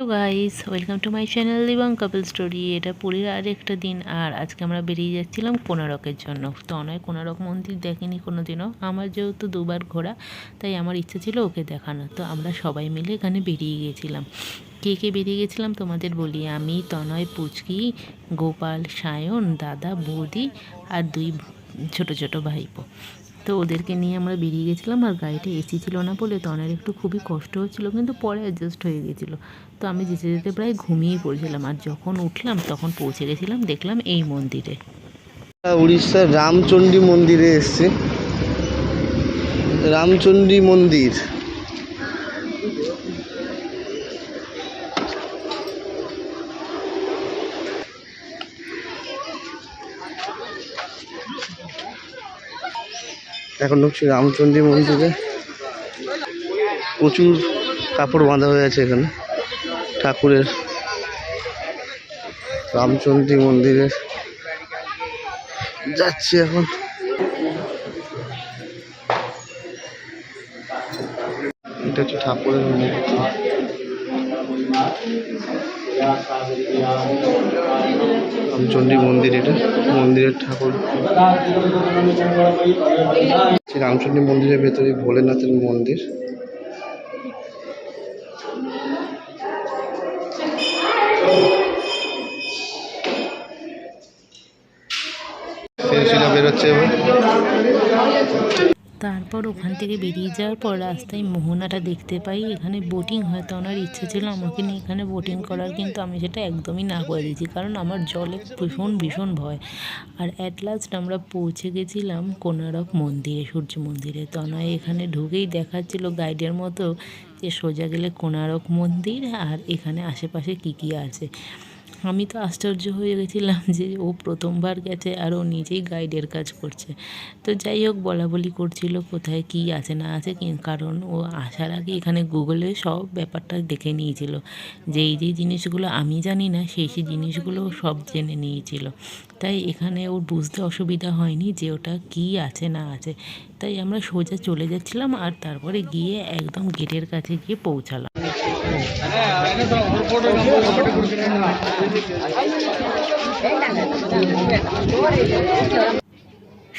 Hello guys, welcome to my channel এবং কাপল story. এটা পুরীর আর একটা দিন, আর আজকে আমরা বেরিয়ে যাচ্ছিলাম কোণারকের জন্য। তো অনেক কোণারক মন্দির দেখেনি কোনো দিনও, আমার যেহেতু দুবার ঘোরা, তাই আমার ইচ্ছে ছিল ওকে দেখানো। তো আমরা সবাই মিলে এখানে বেরিয়ে গেছিলাম। কে কে বেরিয়ে গেছিলাম তোমাদের বলি। আমি, তনয়, পুচকি, গোপাল, সায়ন, দাদা, বৌদি আর দুই ছোট ছোট ভাইপো। তো ওদেরকে নিয়ে আমরা বেরিয়ে গেছিলাম, আর গাড়িটা এসি ছিল না বলে তনের একটু খুবই কষ্ট হচ্ছিলো, কিন্তু পরে অ্যাডজাস্ট হয়ে গেছিলো। তো আমি যেতে যেতে প্রায় ঘুমিয়েই পড়ছিলাম, আর যখন উঠলাম তখন পৌঁছে গেছিলাম, দেখলাম এই মন্দিরে। উড়িষ্যার রামচণ্ডী মন্দিরে এসছে। রামচণ্ডী মন্দির এখন ঢুকছি রামচণ্ডী মন্দিরে। প্রচুর কাপড় বাঁধা হয়ে আছে এখানে ঠাকুরের। রামচণ্ডী মন্দিরে যাচ্ছি এখন। এটা হচ্ছে ঠাকুরের মূর্তি। রামচণ্ডী মন্দির, এটা মন্দিরের ঠাকুর। রামচণ্ডী মন্দিরের ভেতরে ভোলেনাথের মন্দির। সেটা বেরোচ্ছে এবার। তারপর ওখান থেকে বেরিয়ে যাওয়ার পর রাস্তায় মোহনাটা দেখতে পাই, এখানে বোটিং হয়। তো ওনার ইচ্ছে ছিল আমাকে নিয়ে এখানে বোটিং করার, কিন্তু আমি সেটা একদমই না করে দিয়েছি, কারণ আমার জলে ভীষণ ভীষণ ভয়। আর অ্যাট লাস্ট আমরা পৌঁছে গেছিলাম কোণারক মন্দিরে, সূর্য মন্দিরে। তো নয় এখানে ঢুকেই দেখাচ্ছিল গাইডের মতো যে সোজা গেলে কোণারক মন্দির, আর এখানে আশেপাশে কী কী আছে। আমি তো আশ্চর্য হয়ে গেছিলাম যে ও প্রথমবার গেছে আর ও নিজেই গাইডের কাজ করছে। তো যাই হোক, বলা বলি করছিল কোথায় কী আছে না আছে, কারণ ও আসার আগে এখানে গুগলে সব ব্যাপারটা দেখে নিয়েছিল, যে এই যে জিনিসগুলো আমি জানি না সেই সেই জিনিসগুলো সব জেনে নিয়েছিল। তাই এখানে ওর বুঝতে অসুবিধা হয়নি যে ওটা কী আছে না আছে। তাই আমরা সোজা চলে যাচ্ছিলাম, আর তারপরে গিয়ে একদম গেটের কাছে গিয়ে পৌঁছালাম।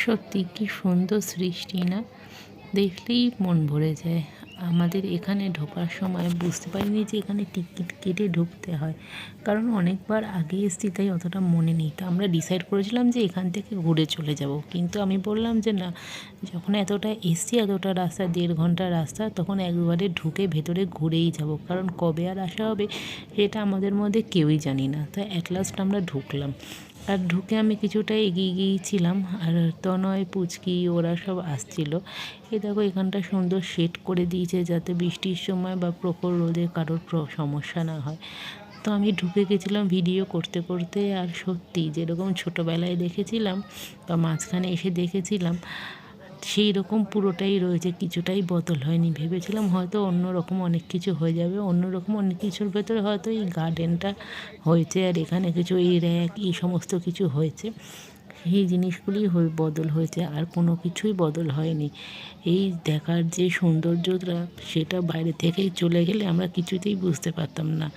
সত্যি কি সুন্দর সৃষ্টি না, দেখলেই মন ভরে যায়। আমাদের এখানে ঢোকার সময় বুঝতে পারিনি যে এখানে টিকিট কেটে ঢুকতে হয়, কারণ অনেকবার আগে এসেছি তাই অতটা মনে নেই। তো আমরা ডিসাইড করেছিলাম যে এখান থেকে ঘুরে চলে যাব, কিন্তু আমি বললাম যে না, যখন এতটা এসছি, এতটা রাস্তা 1.5 ঘন্টার রাস্তা, তখন একবারে ঢুকে ভেতরে ঘুরেই যাব, কারণ কবে আর আসা হবে সেটা আমাদের মধ্যে কেউই জানি না। তাই অ্যাট লাস্ট আমরা ঢুকলাম, আর ঢুকে আমি কিছুটা এগিয়ে গিয়েছিলাম, আর তনয়, পুচকি ওরা সব আসছিল। এই দেখো এখানটা সুন্দর সেট করে দিয়েছে, যাতে বৃষ্টির সময় বা প্রখর রোদে কারোর সমস্যা না হয়। তো আমি ঢুকে গেছিলাম ভিডিও করতে করতে, আর সত্যি যেরকম ছোটোবেলায় দেখেছিলাম বা মাঝখানে এসে দেখেছিলাম, সেই রকম পুরোটাই রয়েছে, কিছুটাই বদল হয়নি। ভেবেছিলাম হয়তো অন্য রকম অনেক কিছু হয়ে যাবে, অন্য রকম অনেক কিছুর ভেতরে হয়তো এই গার্ডেনটা হয়েছে, আর এখানে কিছু এই র্যাক এই সমস্ত কিছু হয়েছে, এই জিনিসগুলি বদল হয়েছে, আর কোনো কিছুই বদল হয়নি। এই দেখার যে সৌন্দর্যটা, সেটা বাইরে থেকেই চলে গেলে আমরা কিছুতেই বুঝতে পারতাম না।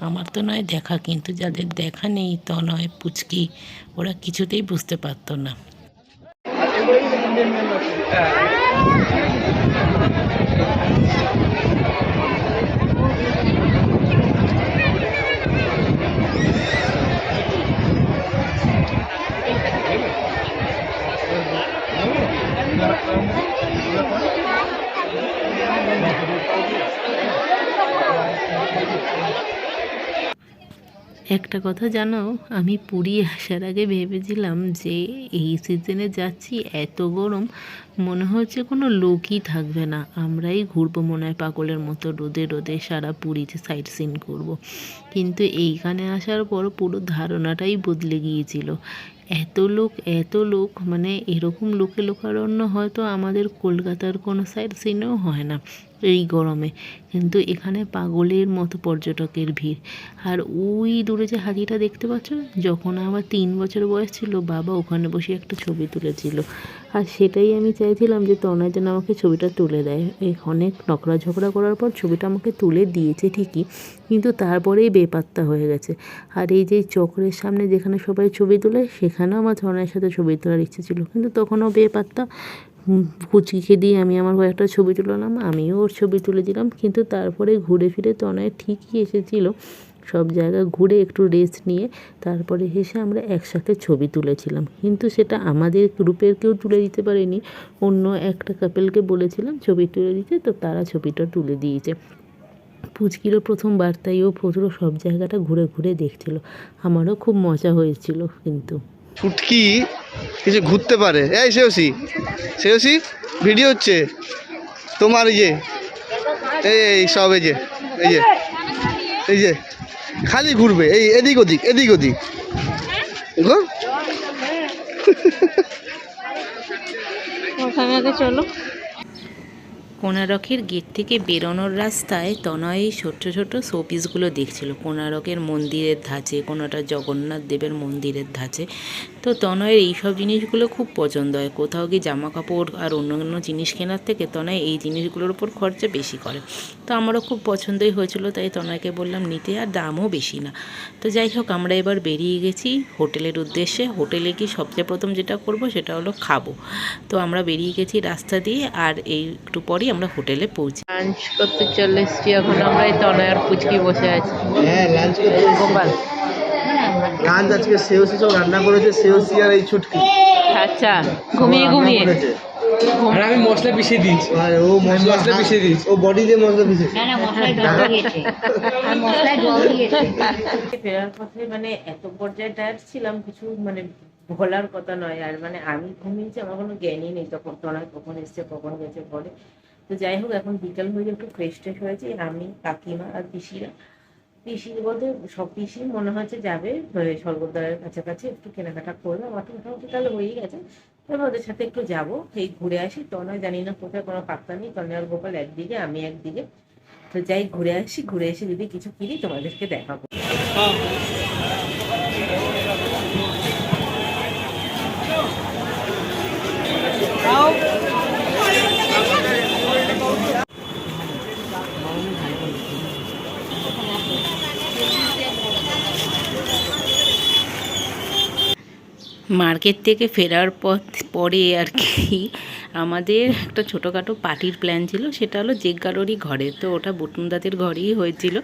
আমার তো নয় দেখা, কিন্তু যাদের দেখা নেই, তো নয় পুচকি, ওরা কিছুতেই বুঝতে পারতো না। একটা কথা জানো, আমি পুরী আসার আগে ভেবেছিলাম যে এই সিজনে যাচ্ছি, এত গরম, মনে হচ্ছে কোনো লোকই থাকবে না, আমরাই ঘুরবো মনে হয় পাগলের মতো রোদে রোদে সারা পুরীতে সাইট সিন করবো। কিন্তু এইখানে আসার পর পুরো ধারণাটাই বদলে গিয়েছিল। এত লোক এত লোক, মানে এরকম লোকে লোকারণ্য হয়তো আমাদের কলকাতার কোনো সাইট সিনেও হয় না। এই গরমে, কিন্তু এখানে পাগলের মতো পর্যটকের ভিড়। আর ওই দূরে যে হাতিটা দেখতে পাচ্ছ, যখন আমার 3 বছর বয়স ছিল বাবা ওখানে বসে একটা ছবি তুলেছিল, আর সেটাই আমি চাইছিলাম যে তনয় যেন আমাকে ছবিটা তুলে দেয়। এই অনেক নকরা ঝগড়া করার পর ছবিটা আমাকে তুলে দিয়েছে ঠিকই, কিন্তু তারপরেই বেপাত্তা হয়ে গেছে। আর এই যে চক্রের সামনে যেখানে সবাই ছবি তোলে সেখানেও আমার তনয়ের সাথে ছবি তোলার ইচ্ছে ছিল, কিন্তু তখনও বেপাত্তা। পুচকিকে দিয়ে আমি আমার কয়েকটা ছবি তুলালাম, আমিও ওর ছবি তুলে দিলাম, কিন্তু তারপরে ঘুরে ফিরে তনয় ঠিকই এসেছিল। সব জায়গা ঘুরে একটু রেস্ট নিয়ে তারপরে এসে আমরা একসাথে ছবি তুলেছিলাম, কিন্তু সেটা আমাদের গ্রুপের কেউ তুলে দিতে পারেনি, অন্য একটা কাপেলকে বলেছিলাম ছবি তুলে দিতে, তো তারা ছবিটা তুলে দিয়েছে। পুচকিরও প্রথমবার, তাই ও পুরো সব জায়গাটা ঘুরে ঘুরে দেখছিল, আমারও খুব মজা হয়েছিল। কিন্তু ছুটকি কিছু ঘুরতে পারে। এই সেওসি, সেওসি ভিডিও হচ্ছে তোমার। এই যে এই সব এই যে এই যে এই যে খালি ঘুরবে, এই এদিক ওদিক এদিক ওদিক ঘুর। চলো, কোণারকের গেট থেকে বেরোনোর রাস্তায় তনয় এই ছোট্ট ছোট্ট শোপিসগুলো দেখছিল, কোণারকের মন্দিরের ধাঁচে, কোনোটা জগন্নাথ দেবের মন্দিরের ধাঁচে। তো তনয়ের এইসব জিনিসগুলো খুব পছন্দ হয়। কোথাও কি জামা কাপড় আর অন্য অন্য জিনিস কেনার থেকে তনয় এই জিনিসগুলোর উপর খরচা বেশি করে। তো আমারও খুব পছন্দই হয়েছিল, তাই তনয়কে বললাম নিতে, আর দামও বেশি না। তো যাই হোক, আমরা এবার বেরিয়ে গেছি হোটেলের উদ্দেশ্যে। হোটেলে কি সবচেয়ে প্রথম যেটা করব সেটা হলো খাবো। তো আমরা বেরিয়ে গেছি রাস্তা দিয়ে, আর এই একটু পরই আমরা হোটেলে পৌঁছি। লাঞ্চ করতে চলে এসেছি এখন আমরা, এই তনয় আর পুচকি বসে আছি। হ্যাঁ লাঞ্চ করতে গোপাল লাঞ্চ আজকে সেওসি সব রান্না করেছে, সেওসি আর এই ছুটকি। আচ্ছা, ঘুমিয়ে ঘুমিয়ে আর আমি মশলা পিষিয়ে দিয়েছি। আর ও মশলা পিষিয়ে দিয়েছি। ও বডি দিয়ে মশলা পিষেছে। ফেরার পথে মানে এত পর্যায়ে টায়ার্ড ছিলাম, কিছু মানে বলার কথা নয়। আর মানে আমি ঘুমিয়েছি, আমার কোনো জ্ঞানই নেই তখন তনয় কখন এসছে কখন গেছে পরে। তো যাই হোক, এখন বিকাল হয়ে একটু ফ্রেশ ট্রেশ হয়েছে আমি, কাকিমা আর পিসিরা। পিসির বলতে সব পিসি মনে হচ্ছে যাবে স্বর্গদ্বারের কাছাকাছি একটু কেনাকাটা করবে, আমার তো মোটামুটি তাহলে হয়েই গেছে। এবার ওদের সাথে একটু যাবো, এই ঘুরে আসি। তনয় জানি না কোথায়, কোনো পাত্তা নেই। তনয় আর গোপাল একদিকে, আমি একদিকে। তো যাই ঘুরে আসি, ঘুরে এসে যদি কিছু কিনি তোমাদেরকে দেখাবো। মার্কেট থেকে ফেরার পরে আর কি আমাদের একটা ছোটোখাটো পার্টির প্ল্যান ছিল, সেটা হলো জেগ্গারোরই ঘরে। তো ওটা বুটুনদাদের ঘরেই হয়েছিল।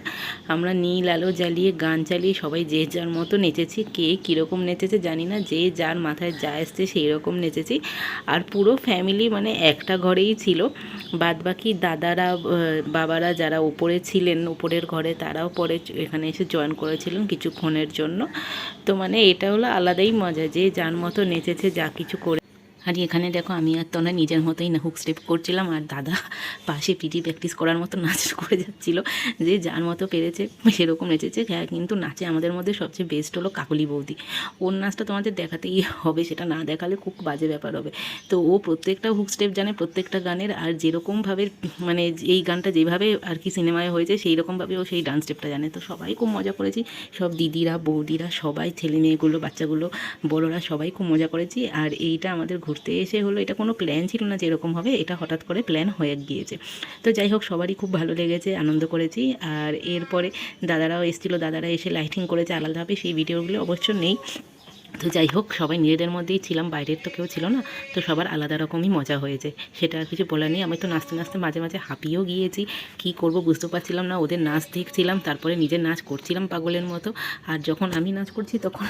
আমরা নীল আলো জ্বালিয়ে গান চালিয়ে সবাই যে যার মতো নেচেছি, কে কীরকম নেচেছে জানি না, যে যার মাথায় যা এসছে সেই রকম নেচেছি। আর পুরো ফ্যামিলি মানে একটা ঘরেই ছিল, বাদবাকি দাদারা বাবারা যারা উপরে ছিলেন উপরের ঘরে তারাও পরে এখানে এসে জয়েন করেছিলেন কিছুক্ষণের জন্য। তো মানে এটা হলো আলাদাই মজা, যে যার মতো নেচেছে, যা কিছু করে। আর এখানে দেখো আমি আর তনয় নিজের মতোই না হুক স্টেপ করছিলাম, আর দাদা পাশে পিটি প্র্যাকটিস করার মতো নাচ করে যাচ্ছিল, যে যার মতো পেরেছে সেরকম নেচেছে। হ্যাঁ, কিন্তু নাচে আমাদের মধ্যে সবচেয়ে বেস্ট হলো কাকলি বৌদি। ওর নাচটা তোমাদের দেখাতেই হবে, সেটা না দেখালে খুব বাজে ব্যাপার হবে। তো ও প্রত্যেকটা হুক স্টেপ জানে, প্রত্যেকটা গানের, আর যেরকমভাবে মানে এই গানটা যেভাবে আর কি সিনেমায় হয়েছে সেই রকমভাবে ও সেই ডান্স স্টেপটা জানে। তো সবাই খুব মজা করেছি, সব দিদিরা বৌদিরা সবাই, ছেলে মেয়েগুলো বাচ্চাগুলো বড়রা সবাই খুব মজা করেছি। আর এইটা আমাদের ঘুরতে এসে হলো, এটা কোনো প্ল্যান ছিল না যেরকম হবে, এটা হঠাৎ করে প্ল্যান হয়ে গিয়েছে। তো যাই হোক, সবারই খুব ভালো লেগেছে, আনন্দ করেছি। আর এরপরে দাদারাও এসেছিলো, দাদারা এসে লাইটিং করেছে আলাদাভাবে, সেই ভিডিওগুলো অবশ্য নেই। তো যাই হোক, সবাই নিজেদের মধ্যেই ছিলাম, বাইরের তো কেউ ছিল না। তো সবার আলাদা রকমই মজা হয়েছে, সেটা আর কিছু বলার নেই। আমি তো নাচতে নাচতে মাঝে মাঝে হাঁপিয়েও গিয়েছি, কী করব বুঝতে পারছিলাম না। ওদের নাচ দেখছিলাম, তারপরে নিজের নাচ করছিলাম পাগলের মতো। আর যখন আমি নাচ করছি তখন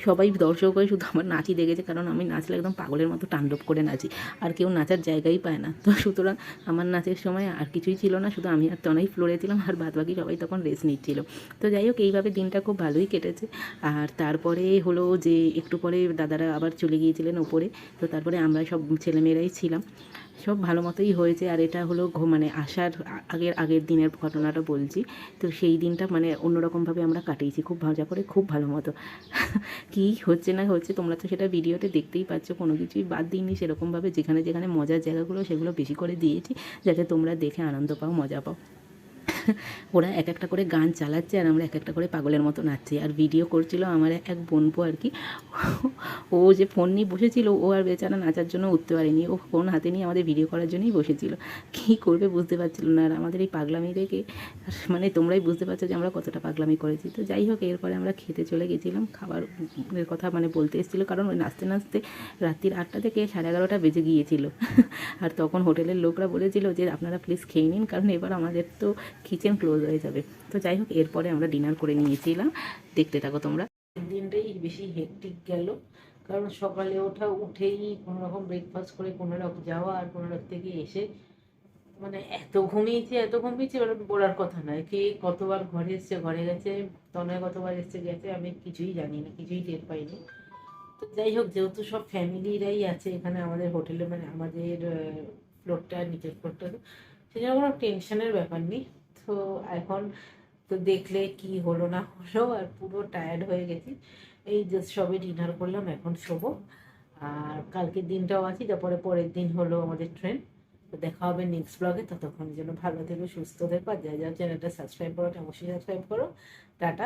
সবাই দর্শক হয়ে শুধু আমার নাচই দেখেছে, কারণ আমি নাচলে একদম পাগলের মতো তাণ্ডব করে নাচি, আর কেউ নাচার জায়গাই পায় না। তো সুতরাং আমার নাচের সময় আর কিছুই ছিল না, শুধু আমি আর তনয় ফ্লোরে ছিলাম, আর বাদবাকি সবাই তখন রেস্ট নিচ্ছিল। তো যাই হোক, এইভাবে দিনটা খুব ভালোই কেটেছে। আর তারপরে হলো যে একটু পরে দাদারা আবার চলে গিয়েছিলেন ওপরে। তো তারপরে আমরা সব ছেলেমেয়েরাই ছিলাম, সব ভালো মতোই হয়েছে। আর এটা হলো মানে আসার আগের দিনের ঘটনাটা বলছি। তো সেই দিনটা মানে অন্যরকমভাবে আমরা কাটিয়েছি, খুব মজা করে, খুব ভালো মতো। কী হচ্ছে না হচ্ছে তোমরা তো সেটা ভিডিওতে দেখতেই পাচ্ছ, কোনো কিছুই বাদ দিইনি সেরকমভাবে। যেখানে যেখানে মজার জায়গাগুলো সেগুলো বেশি করে দিয়েছি, যাতে তোমরা দেখে আনন্দ পাও, মজা পাও। ওরা এক একটা করে গান চালাচ্ছে আর আমরা এক একটা করে পাগলের মতো নাচছি। আর ভিডিও করছিল আমার এক বোনপো আর কি। ও যে ফোন নিয়ে বসেছিল, ও আর বেচারা নাচার জন্য উঠতে পারেনি, ও ফোন হাতে নিয়ে আমাদের ভিডিও করার জন্যই বসেছিল। কী করবে বুঝতে পারছিল না। আর আমাদের এই পাগলামি দেখে মানে তোমরাই বুঝতে পারছো যে আমরা কতটা পাগলামি করেছি। তো যাই হোক, এরপরে আমরা খেতে চলে গেছিলাম। খাবারের কথা মানে বলতে এসেছিলো, কারণ ওই নাচতে নাচতে রাত্রির 8টা থেকে 11:30 বেজে গিয়েছিল। আর তখন হোটেলের লোকরা বলেছিল যে আপনারা প্লিজ খেয়ে নিন, কারণ এবার আমাদের তো কিচেন ক্লোজ হয়ে যাবে। তো যাই হোক, এরপরে আমরা ডিনার করে নিয়েছিলাম। দেখতে থাকো তোমরা। দিনটাই বেশি হেক্টিক গেল, কারণ সকালে উঠেই কোনোরকম ব্রেকফাস্ট করে কোনোরকম যাওয়া, আর কোনোরকম থেকে এসে মানে এত ঘুমিয়েছি মানে বলার কথা নয়। কে কতবার ঘরে এসছে, ঘরে গেছে, তনয় কতবার গেছে আমি কিছুই জানি না, কিছুই টের পাইনি। তো যাই হোক, যেহেতু সব ফ্যামিলিরাই আছে এখানে আমাদের হোটেলে, মানে আমাদের ফ্লোরটা, নিচের ফ্লোরটা, সেই জন্য কোনো টেনশনের ব্যাপার নেই। তো এখন তো দেখলে কি হলো না হলো, আর পুরো টায়ার্ড হয়ে গেছি। এই জাস্ট সবে ডিনার করলাম, এখন শোবো। আর কালকের দিনটাও আছি, তারপরে পরের দিন হলো আমাদের ট্রেন। তো দেখা হবে নেক্সট ব্লগে। ততক্ষণের জন্য ভালো থেকো, সুস্থ থেকো, আর যারা চ্যানেলটা সাবস্ক্রাইব করো অবশ্যই সাবস্ক্রাইব করো। টাটা।